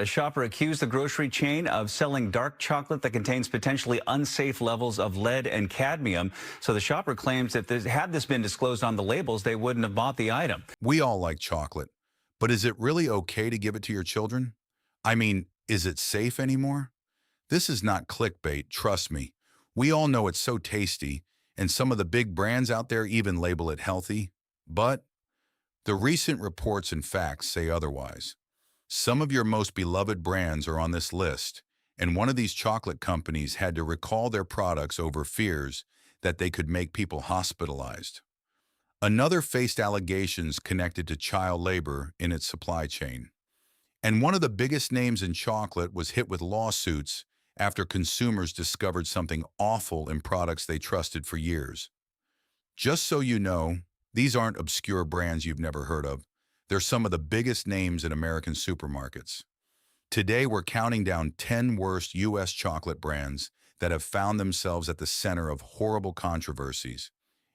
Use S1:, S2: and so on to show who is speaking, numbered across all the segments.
S1: A shopper accused the grocery chain of selling dark chocolate that contains potentially unsafe levels of lead and cadmium. So the shopper claims that had this been disclosed on the labels, they wouldn't have bought the item.
S2: We all like chocolate, but is it really okay to give it to your children? I mean, is it safe anymore? This is not clickbait, trust me. We all know it's so tasty, and some of the big brands out there even label it healthy. But the recent reports and facts say otherwise. Some of your most beloved brands are on this list, and one of these chocolate companies had to recall their products over fears that they could make people hospitalized. Another faced allegations connected to child labor in its supply chain. And one of the biggest names in chocolate was hit with lawsuits after consumers discovered something awful in products they trusted for years. Just so you know, these aren't obscure brands you've never heard of. They're some of the biggest names in American supermarkets. Today, we're counting down 10 worst U.S. chocolate brands that have found themselves at the center of horrible controversies.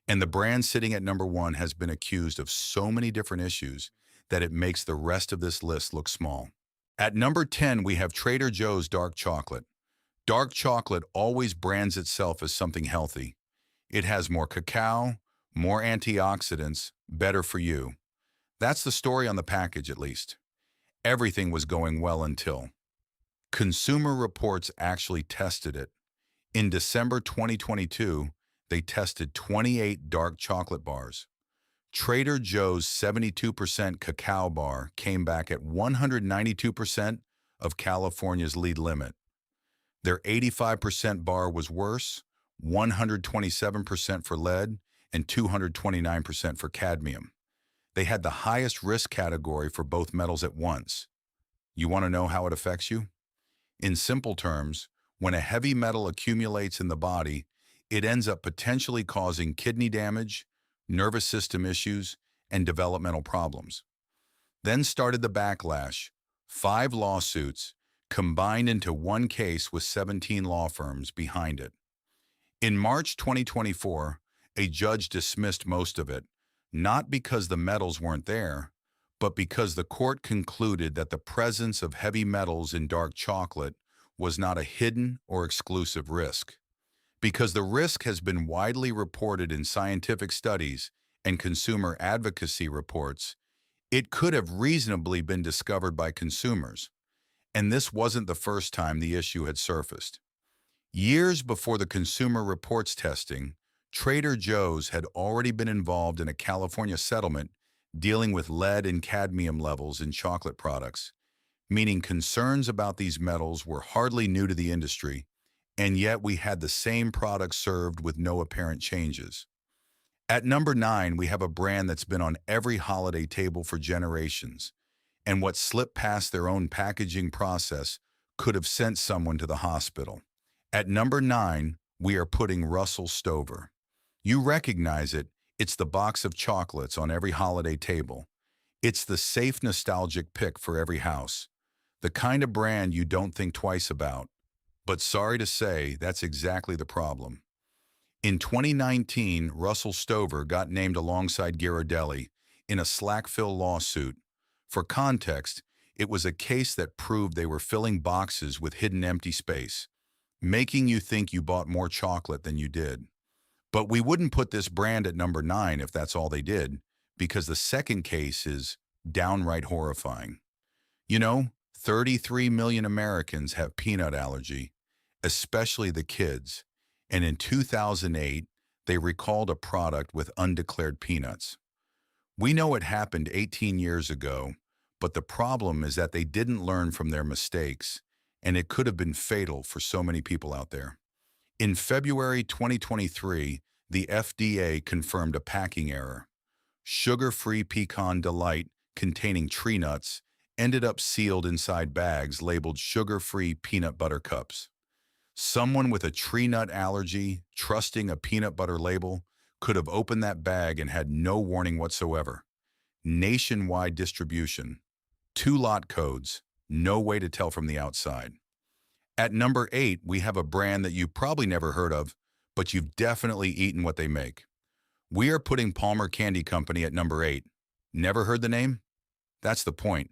S2: And the brand sitting at number one has been accused of so many different issues that it makes the rest of this list look small. At number 10, we have Trader Joe's dark chocolate. Dark chocolate always brands itself as something healthy. It has more cacao, more antioxidants, better for you. That's the story on the package, at least. Everything was going well until Consumer Reports actually tested it. In December 2022, they tested 28 dark chocolate bars. Trader Joe's 72% cacao bar came back at 192% of California's lead limit. Their 85% bar was worse, 127% for lead, and 229% for cadmium. They had the highest risk category for both metals at once. You want to know how it affects you? In simple terms, when a heavy metal accumulates in the body, it ends up potentially causing kidney damage, nervous system issues, and developmental problems. Then started the backlash. 5 lawsuits combined into one case with 17 law firms behind it. In March 2024, a judge dismissed most of it, not because the metals weren't there, but because the court concluded that the presence of heavy metals in dark chocolate was not a hidden or exclusive risk. Because the risk has been widely reported in scientific studies and consumer advocacy reports, it could have reasonably been discovered by consumers. And this wasn't the first time the issue had surfaced. Years before the Consumer Reports testing, Trader Joe's had already been involved in a California settlement dealing with lead and cadmium levels in chocolate products, meaning concerns about these metals were hardly new to the industry, and yet we had the same product served with no apparent changes. At number 9, we have a brand that's been on every holiday table for generations, and what slipped past their own packaging process could have sent someone to the hospital. At number 9, we are putting Russell Stover. You recognize it. It's the box of chocolates on every holiday table. It's the safe, nostalgic pick for every house. The kind of brand you don't think twice about. But sorry to say, that's exactly the problem. In 2019, Russell Stover got named alongside Ghirardelli in a slack-fill lawsuit. For context, it was a case that proved they were filling boxes with hidden empty space, making you think you bought more chocolate than you did. But we wouldn't put this brand at number 9 if that's all they did, because the second case is downright horrifying. You know, 33 million Americans have peanut allergy, especially the kids, and in 2008, they recalled a product with undeclared peanuts. We know it happened 18 years ago, but the problem is that they didn't learn from their mistakes, and it could have been fatal for so many people out there. In February 2023, the FDA confirmed a packing error. Sugar-free pecan delight containing tree nuts ended up sealed inside bags labeled sugar-free peanut butter cups. Someone with a tree nut allergy, trusting a peanut butter label, could have opened that bag and had no warning whatsoever. Nationwide distribution, 2 lot codes, no way to tell from the outside. At number 8, we have a brand that you probably never heard of, but you've definitely eaten what they make. We are putting Palmer Candy Company at number 8. Never heard the name? That's the point.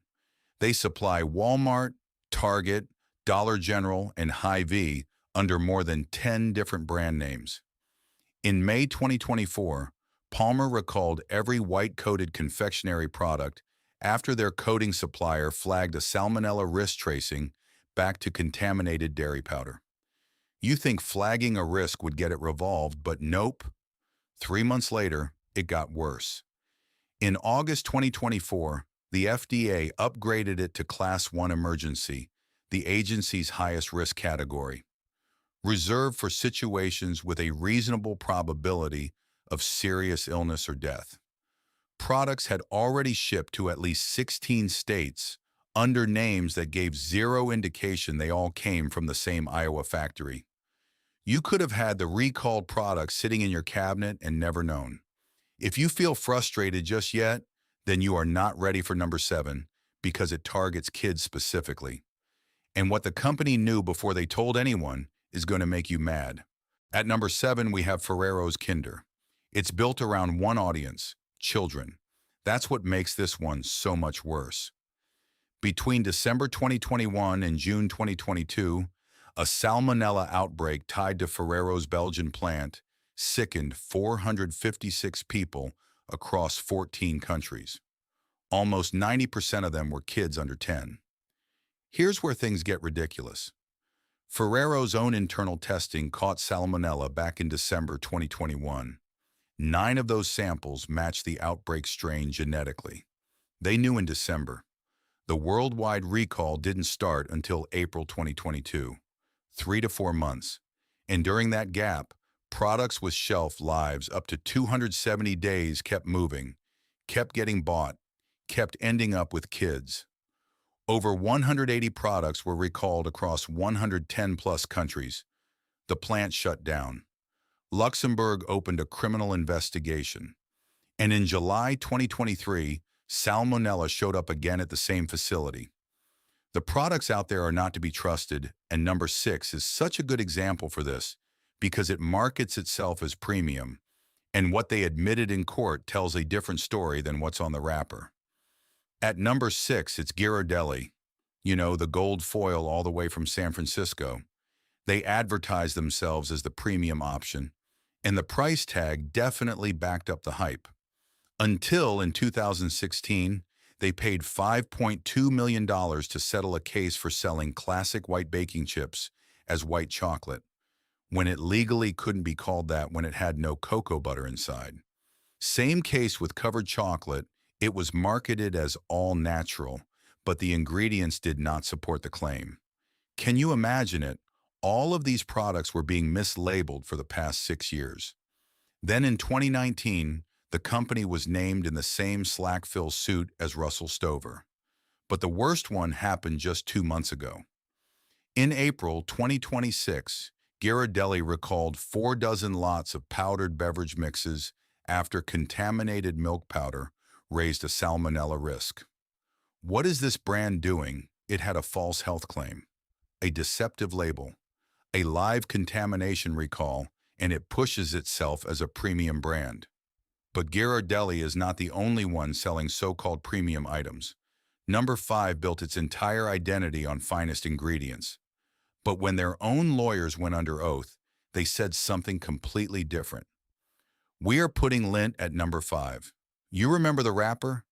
S2: They supply Walmart, Target, Dollar General, and Hy-Vee under more than 10 different brand names. In May 2024, Palmer recalled every white-coated confectionery product after their coating supplier flagged a salmonella risk tracing back to contaminated dairy powder. You think flagging a risk would get it revolved, but nope. 3 months later, it got worse. In August 2024, the FDA upgraded it to Class 1 emergency, the agency's highest risk category, reserved for situations with a reasonable probability of serious illness or death. Products had already shipped to at least 16 states under names that gave zero indication they all came from the same Iowa factory. You could have had the recalled product sitting in your cabinet and never known. If you feel frustrated just yet, then you are not ready for number 7 because it targets kids specifically. And what the company knew before they told anyone is going to make you mad. At number 7, we have Ferrero's Kinder. It's built around one audience, children. That's what makes this one so much worse. Between December 2021 and June 2022, a salmonella outbreak tied to Ferrero's Belgian plant sickened 456 people across 14 countries. Almost 90% of them were kids under 10. Here's where things get ridiculous. Ferrero's own internal testing caught salmonella back in December 2021. 9 of those samples matched the outbreak strain genetically. They knew in December. The worldwide recall didn't start until April 2022, 3 to 4 months. And during that gap, products with shelf lives up to 270 days kept moving, kept getting bought, kept ending up with kids. Over 180 products were recalled across 110-plus countries. The plant shut down. Luxembourg opened a criminal investigation. And in July 2023, salmonella showed up again at the same facility. The products out there are not to be trusted, and number 6 is such a good example for this because it markets itself as premium, and what they admitted in court tells a different story than what's on the wrapper. At number 6, it's Ghirardelli, the gold foil all the way from San Francisco. They advertised themselves as the premium option, and the price tag definitely backed up the hype. Until in 2016, they paid $5.2 million to settle a case for selling classic white baking chips as white chocolate, when it legally couldn't be called that when it had no cocoa butter inside. Same case with covered chocolate. It was marketed as all natural, but the ingredients did not support the claim. Can you imagine it? All of these products were being mislabeled for the past 6 years. Then in 2019, the company was named in the same slack-fill suit as Russell Stover. But the worst one happened just 2 months ago. In April 2026, Ghirardelli recalled 4 dozen lots of powdered beverage mixes after contaminated milk powder raised a salmonella risk. What is this brand doing? It had a false health claim, a deceptive label, a live contamination recall, and it pushes itself as a premium brand. But Ghirardelli is not the only one selling so-called premium items. Number 5 built its entire identity on finest ingredients. But when their own lawyers went under oath, they said something completely different. We are putting Lindt at number 5. You remember the wrapper?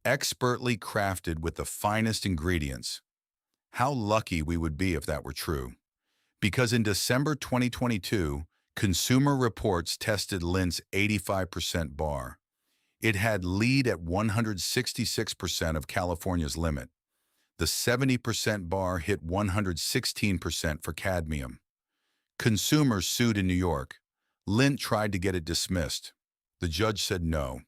S2: Expertly crafted with the finest ingredients. How lucky we would be if that were true. Because in December 2022, Consumer Reports tested Lindt's 85% bar. It had lead at 166% of California's limit. The 70% bar hit 116% for cadmium. Consumers sued in New York. Lindt tried to get it dismissed. The judge said no.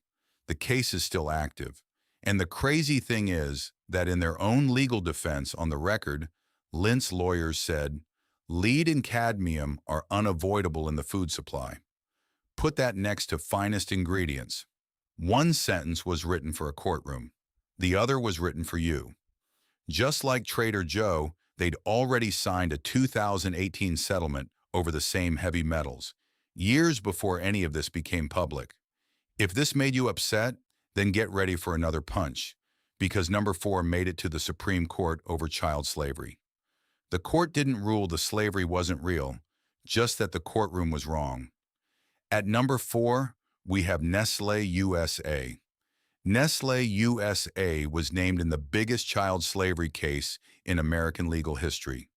S2: The case is still active. And the crazy thing is that in their own legal defense on the record, Lindt's lawyers said, lead and cadmium are unavoidable in the food supply. Put that next to finest ingredients. One sentence was written for a courtroom. The other was written for you. Just like Trader Joe, they'd already signed a 2018 settlement over the same heavy metals, years before any of this became public. If this made you upset, then get ready for another punch, because number 4 made it to the Supreme Court over child slavery. The court didn't rule the slavery wasn't real, just that the courtroom was wrong. At number 4, we have Nestlé USA. Nestlé USA was named in the biggest child slavery case in American legal history.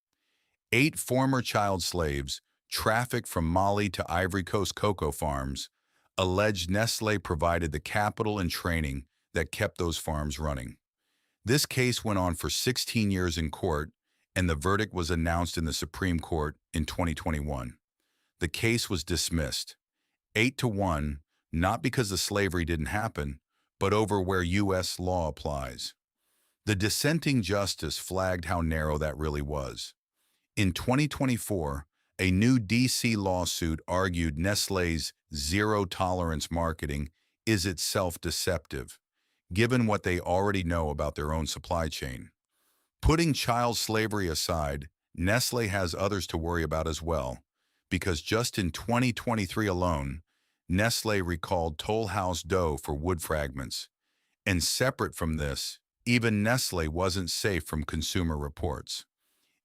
S2: 8 former child slaves, trafficked from Mali to Ivory Coast cocoa farms, alleged Nestlé provided the capital and training that kept those farms running. This case went on for 16 years in court, and the verdict was announced in the Supreme Court in 2021. The case was dismissed, 8-1, not because the slavery didn't happen, but over where U.S. law applies. The dissenting justice flagged how narrow that really was. In 2024, a new D.C. lawsuit argued Nestlé's zero-tolerance marketing is itself deceptive, given what they already know about their own supply chain. Putting child slavery aside, Nestlé has others to worry about as well, because just in 2023 alone, Nestlé recalled Toll House dough for wood fragments. And separate from this, even Nestlé wasn't safe from consumer reports.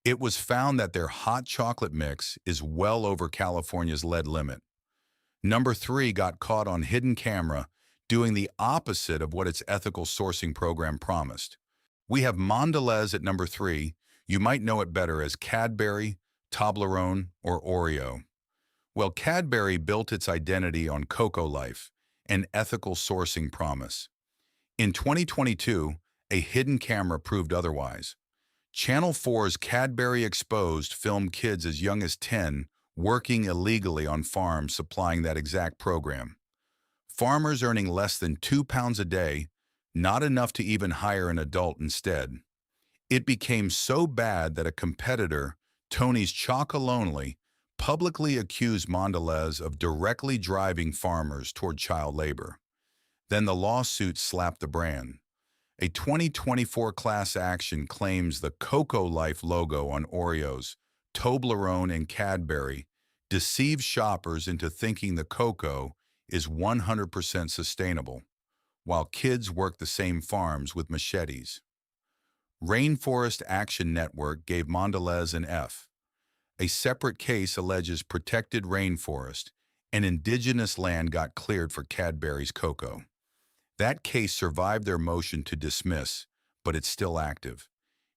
S2: It was found that their hot chocolate mix is well over California's lead limit. Number 3 got caught on hidden camera doing the opposite of what its ethical sourcing program promised. We have Mondelez at number 3. You might know it better as Cadbury, Toblerone, or Oreo. Well, Cadbury built its identity on Cocoa Life, an ethical sourcing promise. In 2022, a hidden camera proved otherwise. Channel 4's Cadbury Exposed filmed kids as young as 10 working illegally on farms supplying that exact program. Farmers earning less than £2 a day, not enough to even hire an adult instead. It became so bad that a competitor, Tony's Chocolonely, publicly accused Mondelez of directly driving farmers toward child labor. Then the lawsuit slapped the brand. A 2024 class action claims the Cocoa Life logo on Oreos, Toblerone, and Cadbury deceives shoppers into thinking the cocoa is 100% sustainable, while kids work the same farms with machetes. Rainforest Action Network gave Mondelez an F. A separate case alleges protected rainforest and indigenous land got cleared for Cadbury's cocoa. That case survived their motion to dismiss, but it's still active.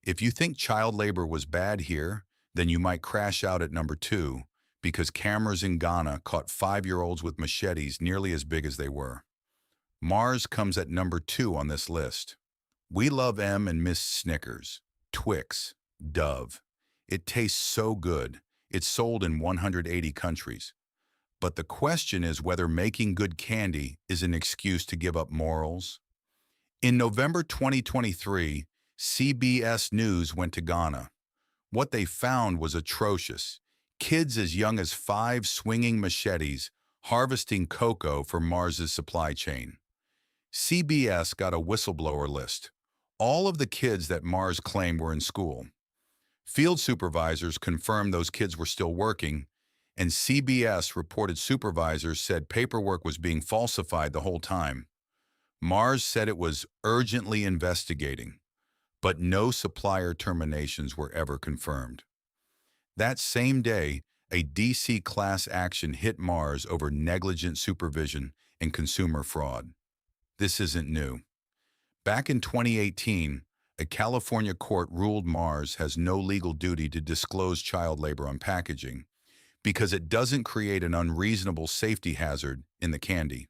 S2: If you think child labor was bad here, then you might crash out at number 2, because cameras in Ghana caught 5-year-olds with machetes nearly as big as they were. Mars comes at number 2 on this list. We love M and Miss Snickers, Twix, Dove. It tastes so good. It's sold in 180 countries. But the question is whether making good candy is an excuse to give up morals. In November 2023, CBS News went to Ghana. What they found was atrocious. Kids as young as 5 swinging machetes, harvesting cocoa for Mars's supply chain. CBS got a whistleblower list. All of the kids that Mars claimed were in school. Field supervisors confirmed those kids were still working, and CBS reported supervisors said paperwork was being falsified the whole time. Mars said it was urgently investigating, but no supplier terminations were ever confirmed. That same day, a D.C. class action hit Mars over negligent supervision and consumer fraud. This isn't new. Back in 2018, a California court ruled Mars has no legal duty to disclose child labor on packaging because it doesn't create an unreasonable safety hazard in the candy.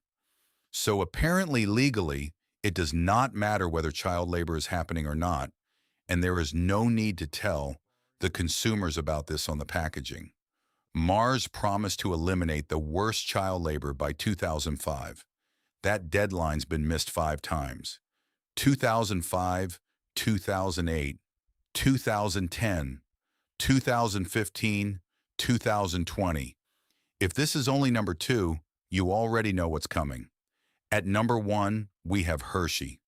S2: So apparently legally, it does not matter whether child labor is happening or not, and there is no need to tell the consumers about this on the packaging. Mars promised to eliminate the worst child labor by 2005. That deadline's been missed 5 times. 2005, 2008, 2010, 2015, 2020. If this is only number 2, you already know what's coming. At number 1, we have Hershey,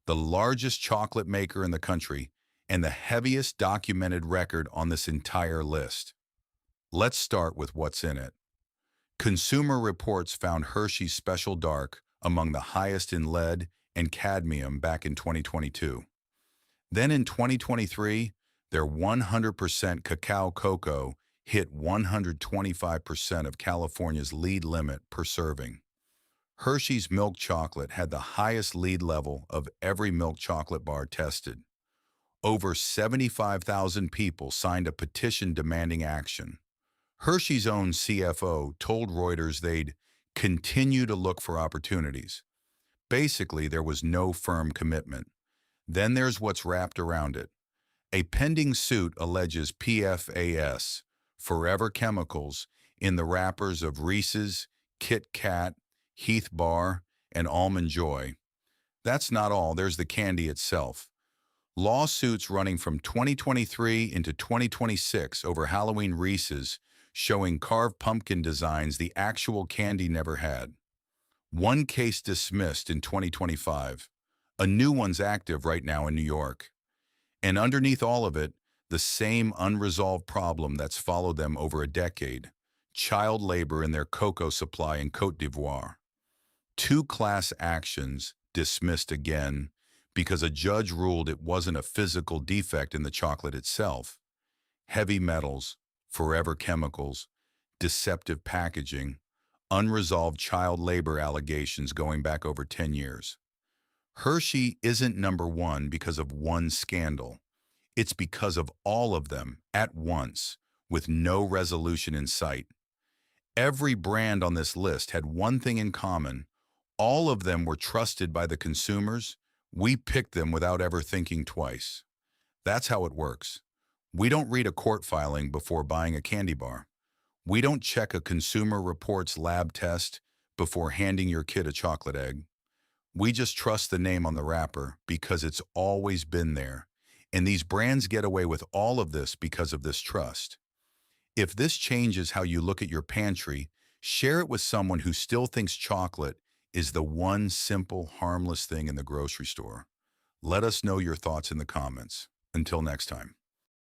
S2: the largest chocolate maker in the country and the heaviest documented record on this entire list. Let's start with what's in it. Consumer Reports found Hershey's Special Dark among the highest in lead and cadmium back in 2022. Then in 2023, their 100% cacao cocoa hit 125% of California's lead limit per serving. Hershey's milk chocolate had the highest lead level of every milk chocolate bar tested. Over 75,000 people signed a petition demanding action. Hershey's own CFO told Reuters they'd continue to look for opportunities. Basically, there was no firm commitment. Then there's what's wrapped around it. A pending suit alleges PFAS, forever chemicals, in the wrappers of Reese's, Kit Kat, Heath Bar, and Almond Joy. That's not all, there's the candy itself. Lawsuits running from 2023 into 2026 over Halloween Reese's showing carved pumpkin designs the actual candy never had. One case dismissed in 2025. A new one's active right now in New York. And underneath all of it, the same unresolved problem that's followed them over a decade: child labor in their cocoa supply in Côte d'Ivoire. 2 class actions dismissed again because a judge ruled it wasn't a physical defect in the chocolate itself. Heavy metals, forever chemicals, deceptive packaging, unresolved child labor allegations going back over 10 years. Hershey isn't number one because of one scandal. It's because of all of them at once, with no resolution in sight. Every brand on this list had one thing in common. All of them were trusted by the consumers. We picked them without ever thinking twice. That's how it works. We don't read a court filing before buying a candy bar. We don't check a Consumer Reports lab test before handing your kid a chocolate egg. We just trust the name on the wrapper because it's always been there. And these brands get away with all of this because of this trust. If this changes how you look at your pantry, share it with someone who still thinks chocolate is the one simple, harmless thing in the grocery store. Let us know your thoughts in the comments. Until next time.